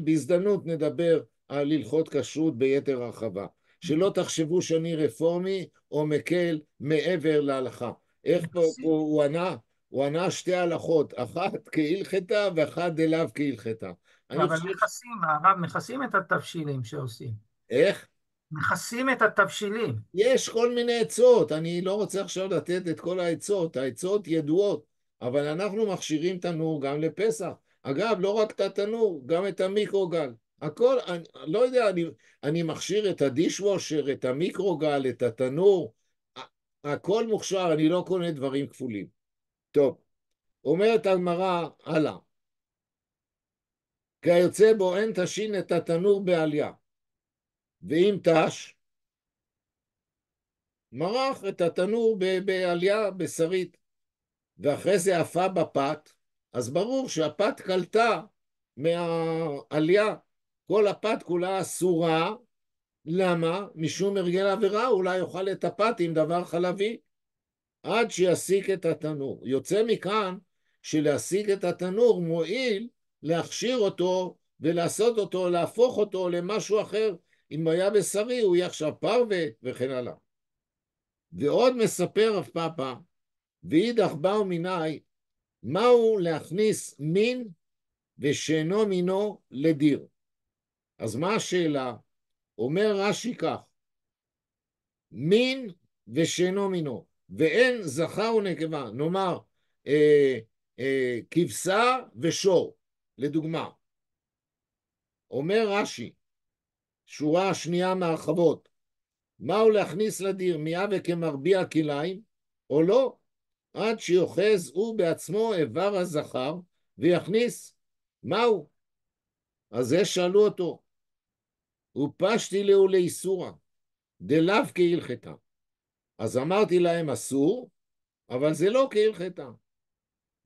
בהזדמנות נדבר על הלכות כשרות ביתר הרחבה. שלא תחשבו שאני רפורמי או מקל מעבר להלכה. איך פה הוא ענה? הוא ענה שתי הלכות, אחת כהלכתה ואחת דלאו כהלכתה. אבל הרב, מכסים את התבשילים שעושים. איך? מכסים את התבשילים. יש כל מיני עצות, אני לא רוצה עכשיו לתת את כל העצות, העצות ידועות, אבל אנחנו מכשירים תנור גם לפסח. אגב, לא רק את התנור, גם את המיקרוגל. הכל, אני לא יודע, אני מכשיר את הדישוושר, את המיקרוגל, את התנור, הכל מוכשר, אני לא קונה דברים כפולים. טוב, אומרת הגמרא, הלאה. כיוצא בו אין תשין את התנור בעליה. ואם תש, מרח את התנור בעליה בשרית, ואחרי זה אפה בפת, אז ברור שהפת קלטה מהעליה. כל הפת כולה אסורה. למה? משום הרגל עבירה, אולי יאכל את הפת עם דבר חלבי, עד שיסיק את התנור. יוצא מכאן שלהסיק את התנור מועיל להכשיר אותו ולעשות אותו, להפוך אותו למשהו אחר. אם היה בשרי, הוא יהיה עכשיו פרווה וכן הלאה. ועוד מספר רב פאפא, ואידך באו מיני, מהו להכניס מין ושאינו מינו לדיר. אז מה השאלה? אומר רש"י כך, מין ושאינו מינו, ואין זכר ונקבה, נאמר כבשה ושור, לדוגמה. אומר רש"י, שורה השנייה מהרחבות, מהו להכניס לדיר, מיה וכמרביע כליים, או לא? עד שיוחז הוא בעצמו איבר הזכר ויכניס. מהו? אז זה שאלו אותו, ופשתי לו לאיסורה, דלאו כהלכתה. אז אמרתי להם אסור, אבל זה לא כהלכתה.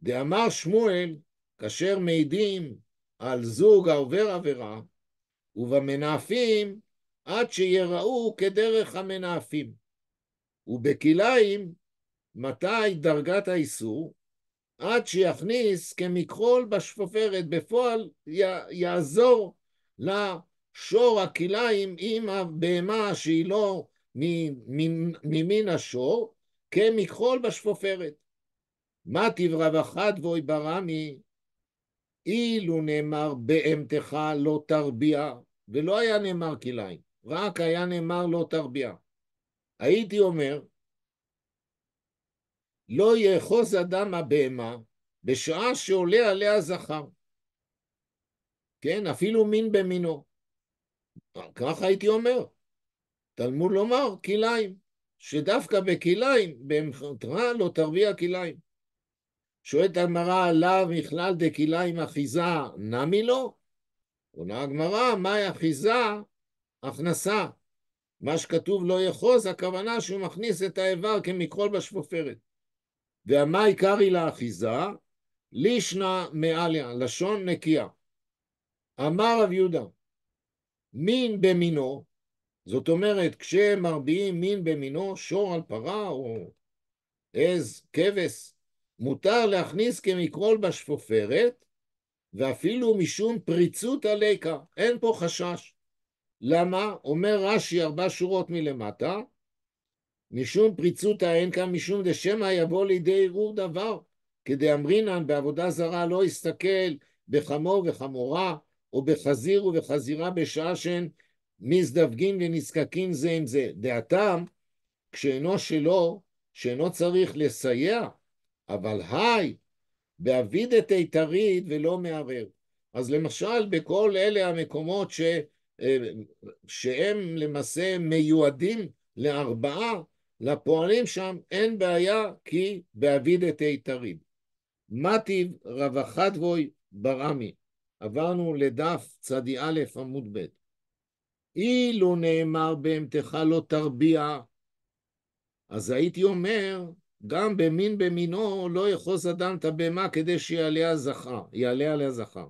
דאמר שמואל, כאשר מעידים על זוג העובר עבירה, ובמנאפים עד שיראו כדרך המנאפים. ובכליים, מתי דרגת האיסור? עד שיכניס כמכחול בשפופרת, בפועל יעזור לשור הכליים עם הבהמה שהיא לא ממין השור, כמכחול בשפופרת. מה תברבך דבוי ברמי? אילו נאמר בהמתך לא תרביע, ולא היה נאמר כליים, רק היה נאמר לא תרביע. הייתי אומר, לא יאחוז אדם הבהמה בשעה שעולה עליה זכר. כן, אפילו מין במינו. ככה הייתי אומר. תלמוד לומר כליים, שדווקא בכליים, בהמתך לא תרביע כליים. שואלת הגמרא, עליו מכלל דכליים אחיזה, נמי לו? עונה הגמרא, מהי אחיזה? הכנסה. מה שכתוב לא יחוז, הכוונה שהוא מכניס את האיבר כמכחול בשפופרת. והמה עיקרי לאחיזה? לישנה מעליה, לשון נקייה. אמר רב יהודה, מין במינו, זאת אומרת, כשמרביעים מין במינו, שור על פרה או עז, כבש, מותר להכניס כמכחול בשפופרת, ואפילו משום פריצות הליקה, אין פה חשש. למה? אומר רש"י 4 שורות מלמטה, משום פריצות האין כאן, משום דשמא יבוא לידי ערעור דבר, כדי אמרינן בעבודה זרה לא יסתכל בחמור וחמורה, או בחזיר ובחזירה בשעה שהן מזדווגין ונזקקין זה עם זה. דעתם, כשאינו שלו, שאינו צריך לסייע, אבל היי, בעביד את היתריד ולא מערער. אז למשל בכל אלה המקומות שהם למעשה מיועדים לארבעה, לפועלים שם אין בעיה, כי בעביד את היתריד. מטיב רווחת בוי ברמי. עברנו לדף צדי א' עמוד ב'. אילו נאמר בהמתך לא תרביע, אז הייתי אומר, גם במין במינו לא יחוז אדם את הבהמה כדי שיעלה עליה זכר.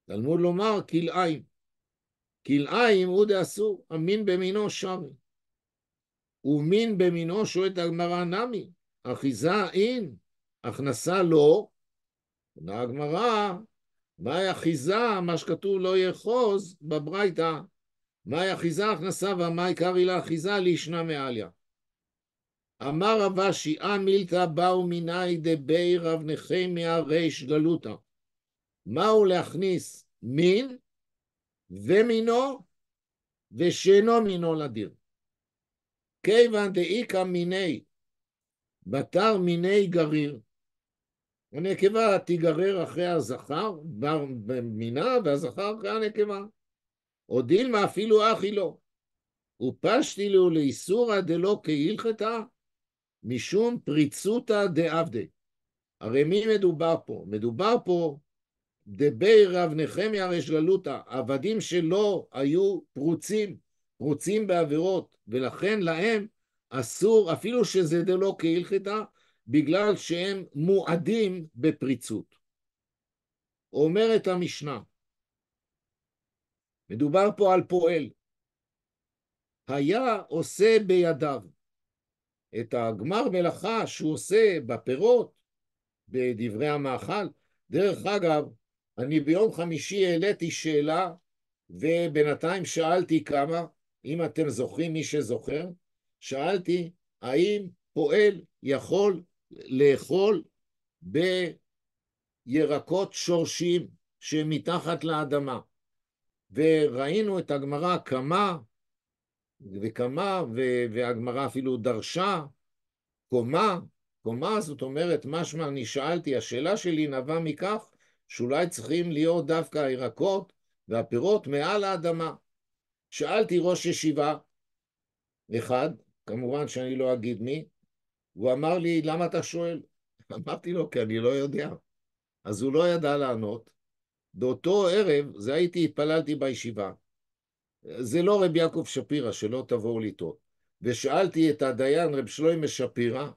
תלמוד לומר כלאיים. כלאיים הוא דאסור, המין במינו שרי. ומין במינו שואלת הגמרא נמי, אחיזה אין, הכנסה לא. עונה הגמרא, מהי אחיזה? מה שכתוב לא יחוז בברייתא. מהי אחיזה הכנסה ומה עיקרי לאחיזה? לישנה מעליה. אמר רב אשי, מילתא באו מיני דבי רב נחמיה ריש גלותא. מהו להכניס מין ומינו ושאינו מינו לדיר. כיוון דאיכא מיני, בתר מיני גריר. הנקבה תיגרר אחרי הזכר, במינה, והזכר אחרי הנקבה. או דילמה אפילו אחי לא. ופשתי לו לאיסורא דלא כהלכתה, משום פריצותא דעבדי. הרי מי מדובר פה? מדובר פה דבי רב נחמיה ריש גלותא, העבדים שלו היו פרוצים בעבירות, ולכן להם אסור, אפילו שזה דלא כהלכתא, בגלל שהם מועדים בפריצות. אומרת המשנה, מדובר פה על פועל, היה עושה בידיו את הגמר מלאכה שהוא עושה בפירות, בדברי המאכל. דרך אגב, אני ביום חמישי העליתי שאלה, ובינתיים שאלתי כמה, אם אתם זוכרים, מי שזוכר, שאלתי, האם פועל יכול לאכול בירקות שורשים שמתחת לאדמה? וראינו את הגמרא כמה וכמה, והגמרא אפילו דרשה קומה, זאת אומרת, משמע אני שאלתי, השאלה שלי נבעה מכך שאולי צריכים להיות דווקא הירקות והפירות מעל האדמה. שאלתי ראש ישיבה אחד, כמובן שאני לא אגיד מי, הוא אמר לי, למה אתה שואל? אמרתי לו, כי אני לא יודע. אז הוא לא ידע לענות. באותו ערב, זה התפללתי בישיבה. זה לא רב יעקב שפירא, שלא תבואו לטעות. ושאלתי את הדיין רב שלמה שפירא,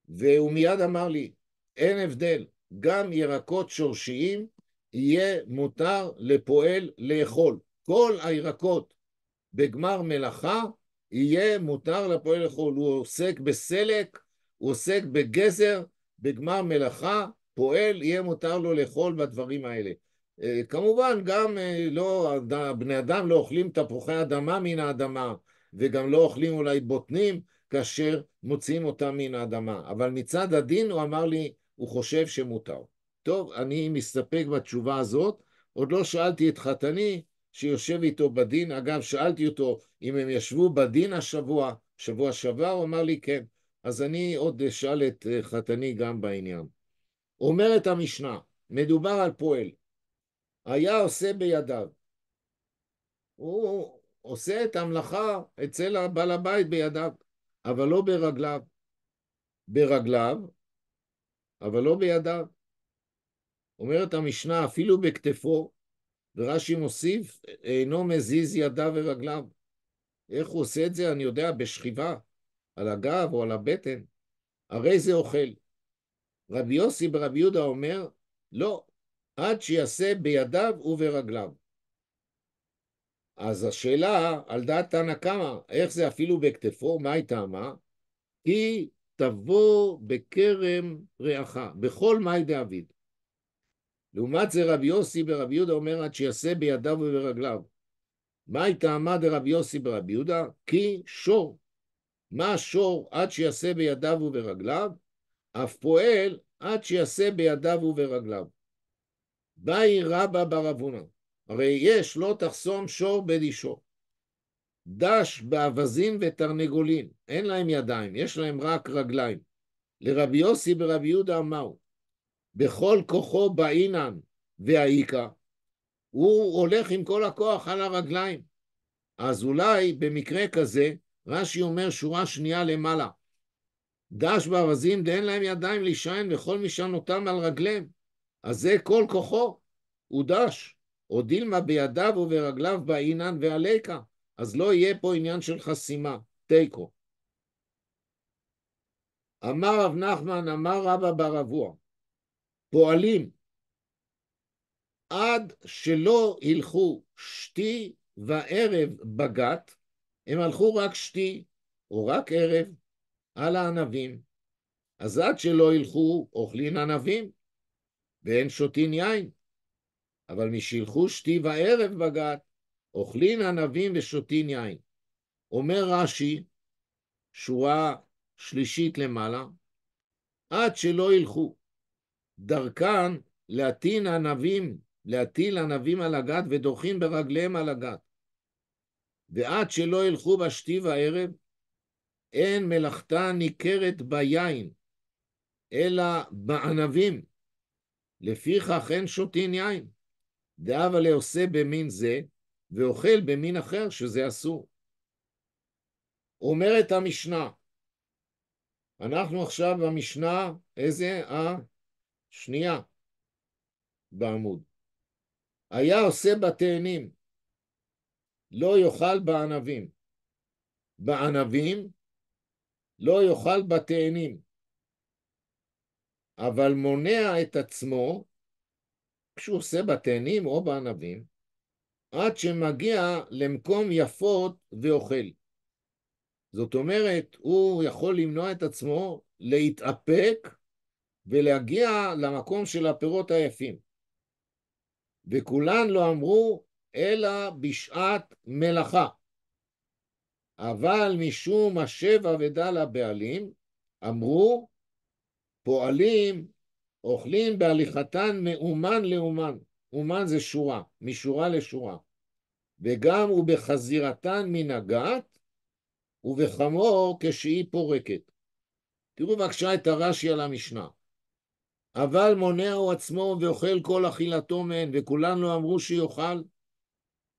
והוא מיד אמר לי, אין הבדל, גם ירקות שורשיים יהיה מותר לפועל לאכול. כל הירקות בגמר מלאכה יהיה מותר לפועל לאכול. הוא עוסק בסלק, הוא עוסק בגזר, בגמר מלאכה, פועל יהיה מותר לו לאכול בדברים האלה. כמובן גם לא, בני אדם לא אוכלים תפוחי אדמה מן האדמה, וגם לא אוכלים אולי בוטנים, כאשר מוציאים אותם מן האדמה. אבל מצד הדין הוא אמר לי, הוא חושב שמותר. טוב, אני מסתפק בתשובה הזאת. עוד לא שאלתי את חתני שיושב איתו בדין. אגב, שאלתי אותו אם הם ישבו בדין שבוע שעבר, הוא אמר לי כן. אז אני עוד אשאל את חתני גם בעניין. אומרת המשנה, מדובר על פועל. היה עושה בידיו. הוא עושה את המלאכה אצל הבעל הבית בידיו. אבל לא ברגליו. ברגליו, אבל לא בידיו. אומרת המשנה, אפילו בכתפו, ורש"י מוסיף, אינו מזיז ידיו ורגליו. איך הוא עושה את זה? אני יודע, בשכיבה, על הגב או על הבטן. הרי זה אוכל. רבי יוסי ברבי יהודה אומר, לא, עד שיעשה בידיו וברגליו. אז השאלה, על דעת תנא קמא, איך זה אפילו בכתפו, מה היא טעמה? כי תבוא בכרם ריעך, בכל מאי דאביד. לעומת זה רבי יוסי ברבי יהודה אומר עד שיעשה בידיו וברגליו. מאי טעמה דרבי יוסי ברבי יהודה? כי שור. מה השור עד שיעשה בידיו וברגליו? אף פועל עד שיעשה בידיו וברגליו. באי רבא בר אבונה. הרי יש לא תחסום שור בדישו. דש באווזין ותרנגולין, אין להם ידיים, יש להם רק רגליים. לרבי יוסי ברבי יהודה אמרו, בכל כוחו בעינן והאיקה, הוא הולך עם כל הכוח על הרגליים. אז אולי במקרה כזה, רש"י אומר שורה שנייה למעלה, דש באווזים דאין להם ידיים להישען וכל משענותם על רגליהם. אז זה כל כוחו, הוא דש. או דילמה בידיו וברגליו בעינן והליקה. אז לא יהיה פה עניין של חסימה, תיקו. אמר רב נחמן, אמר רבא בר אבוה, פועלים עד שלא הלכו שתי וערב בגת, הם הלכו רק שתי או רק ערב על הענבים. אז עד שלא הלכו אוכלין ענבים ואין שותין יין. אבל משילכו שתי וערב בגת, אוכלין ענבים ושותין יין. אומר רש"י, שורה שלישית למעלה, עד שלא ילכו. דרכן להטיל ענבים על הגת ודוחים ברגליהם על הגת. ועד שלא ילכו בשתי וערב, אין מלאכתה ניכרת ביין, אלא בענבים. לפיכך אין שותין יין. דאבה לעושה במין זה, ואוכל במין אחר שזה אסור. אומרת המשנה, אנחנו עכשיו במשנה, איזה? השנייה בעמוד. היה עושה בתאנים, לא יאכל בענבים. בענבים, לא יאכל בתאנים. אבל מונע את עצמו, כשהוא עושה בתאנים או בענבים, עד שמגיע למקום יפות ואוכל. זאת אומרת, הוא יכול למנוע את עצמו להתאפק ולהגיע למקום של הפירות היפים. וכולן לא אמרו, אלא בשעת מלאכה. אבל משום השבע ודל הבעלים, אמרו, פועלים, אוכלים בהליכתן מאומן לאומן. אומן זה שורה, משורה לשורה. וגם ובחזירתן מן הגת, ובחמור כשהיא פורקת. תראו בבקשה את הרש"י על המשנה. אבל מונע הוא עצמו ואוכל כל אכילתו מהן, וכולן לא אמרו שיאכל,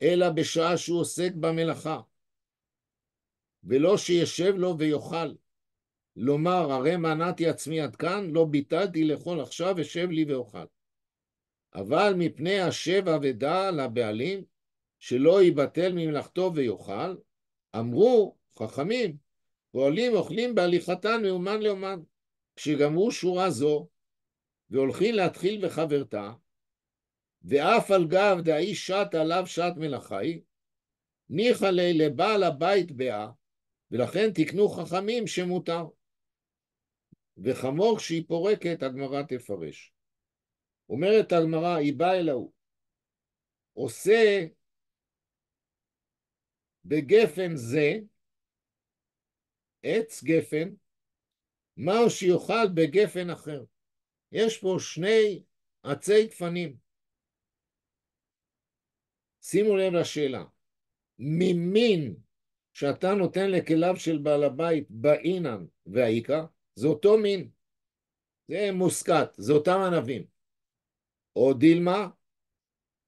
אלא בשעה שהוא עוסק במלאכה. ולא שישב לו ויאכל. לומר, הרי מנעתי עצמי עד כאן, לא ביטלתי לאכול עכשיו, אשב לי ואוכל. אבל מפני השבע ודע לבעלים, שלא ייבטל ממלאכתו ויאכל, אמרו חכמים, פועלים אוכלים בהליכתן מאומן לאומן. כשגמרו שורה זו, והולכים להתחיל בחברתה, ואף על גב דאיש שת עליו שת מלאכי, ניחא לי לבעל הבית באה, ולכן תקנו חכמים שמותר. וחמור כשהיא פורקת, הגמרא תפרש. אומרת הגמרא, היא באה אל ההוא, עושה בגפן זה, עץ גפן, מהו שיוכל בגפן אחר. יש פה שני עצי גפנים. שימו לב לשאלה, ממין שאתה נותן לכליו של בעל הבית באינן והאיקה, זה אותו מין, זה מוסקת, זה אותם ענבים. או דילמה,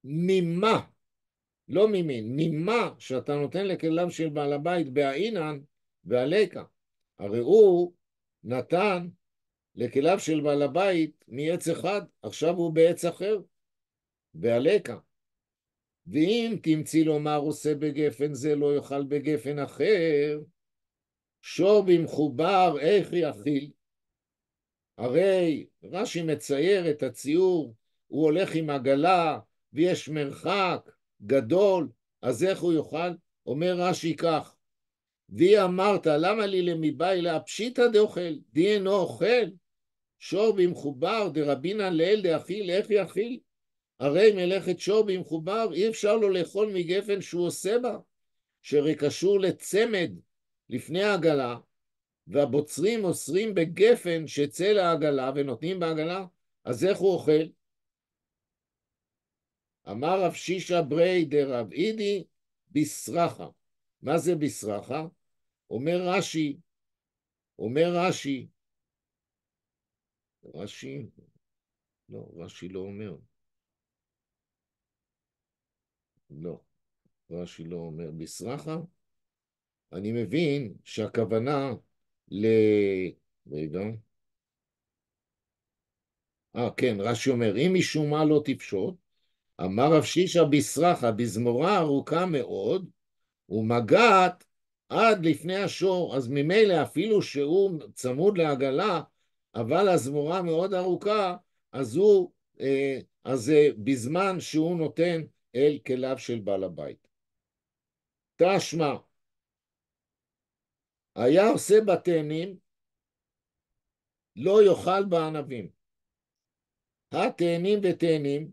ממה, לא ממין, ממה שאתה נותן לכליו של בעל הבית באינן והליקה. הרי הוא נתן לכליו של בעל הבית מעץ אחד, עכשיו הוא בעץ אחר, והליקה. ואם תמציא לומר עושה בגפן זה לא יאכל בגפן אחר, שור במחובר איך יאכיל. הרי רש"י מצייר את הציור, הוא הולך עם עגלה ויש מרחק גדול, אז איך הוא יאכל? אומר רש"י כך, וי אמרת למה לי למיבאי להפשיטא דאוכל, די אינו אוכל, שור במחובר דרבינן לאל דאכיל, איך יאכיל? הרי מלאכת שור במחובר אי אפשר לו לאכול מגפן שהוא עושה בה, שהרי קשור לצמד לפני העגלה, והבוצרים אוסרים בגפן שצל העגלה ונותנים בעגלה, אז איך הוא אוכל? אמר רב שישא ברי דרב אידי בסרחה. מה זה בסרחה? אומר רש"י, לא, רש"י לא אומר. לא, רש"י לא אומר בסרחה. אני מבין שהכוונה רגע. כן, רש"י אומר, אם משום מה לא תפשוט, אמר רב שישא בסרחה, בזמורה ארוכה מאוד, ומגעת עד לפני השור, אז ממילא אפילו שהוא צמוד לעגלה, אבל הזמורה מאוד ארוכה, אז זה בזמן שהוא נותן אל כליו של בעל הבית. תשמע, היה עושה בתאנים, לא יאכל בענבים. התאנים ותאנים,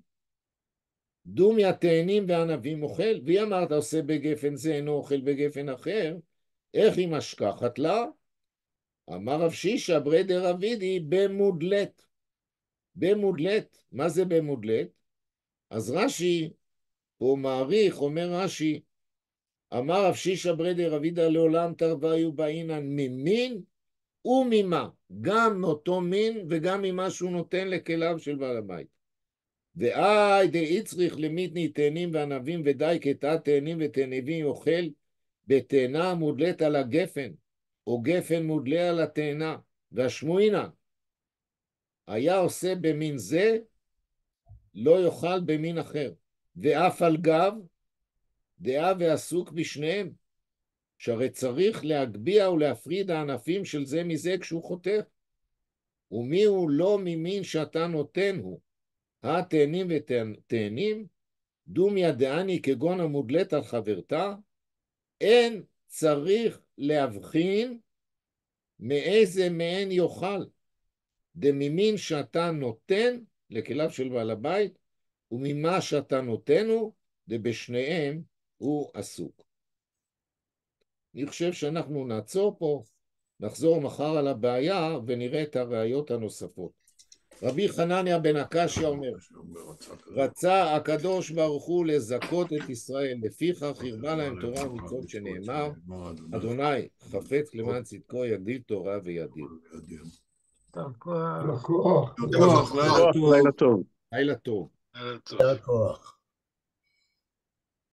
דומיה תאנים וענבים אוכל, והיא אמרת עושה בגפן זה אינו אוכל בגפן אחר, איך היא משכחת לה? אמר רב שישא ברי דרב אידי במודלת. במודלת, מה זה במודלת? אז רש"י, הוא מעריך, אומר רש"י, אמר רב שישא ברי דרב אידי לעולם תרוויו באינן ממין וממה, גם מאותו מין וגם ממה שהוא נותן לכליו של בעל הבית. ואי דאי צריך למיתני תאנים וענבים ודי כתא תאנים ותאנבים אוכל בתאנה מודלת על הגפן, או גפן מודלה על התאנה, והשמועינה, היה עושה במין זה, לא יאכל במין אחר. ואף על גב, דעה ועסוק בשניהם, שהרי צריך להגביה ולהפריד הענפים של זה מזה כשהוא חותך. ומי הוא לא ממין שאתה נותן הוא, התאנים ותאנים, דומיה דעני כגון המודלת על חברתה, אין צריך להבחין מאיזה מהן יאכל, דממין שאתה נותן לכליו של בעל הבית, וממה שאתה נותנו, דבשניהם הוא עסוק. אני חושב שאנחנו נעצור פה, נחזור מחר על הבעיה ונראה את הראיות הנוספות. רבי חנניה בן הקשיא אומר, רצה הקדוש ברוך הוא לזכות את ישראל, לפיכך הרבה להם תורה ומצוות שנאמר, אדוני חפץ למען צדקו יגדיל תורה וידיר. כוח. לילה טוב. לילה טוב. יישר כוח.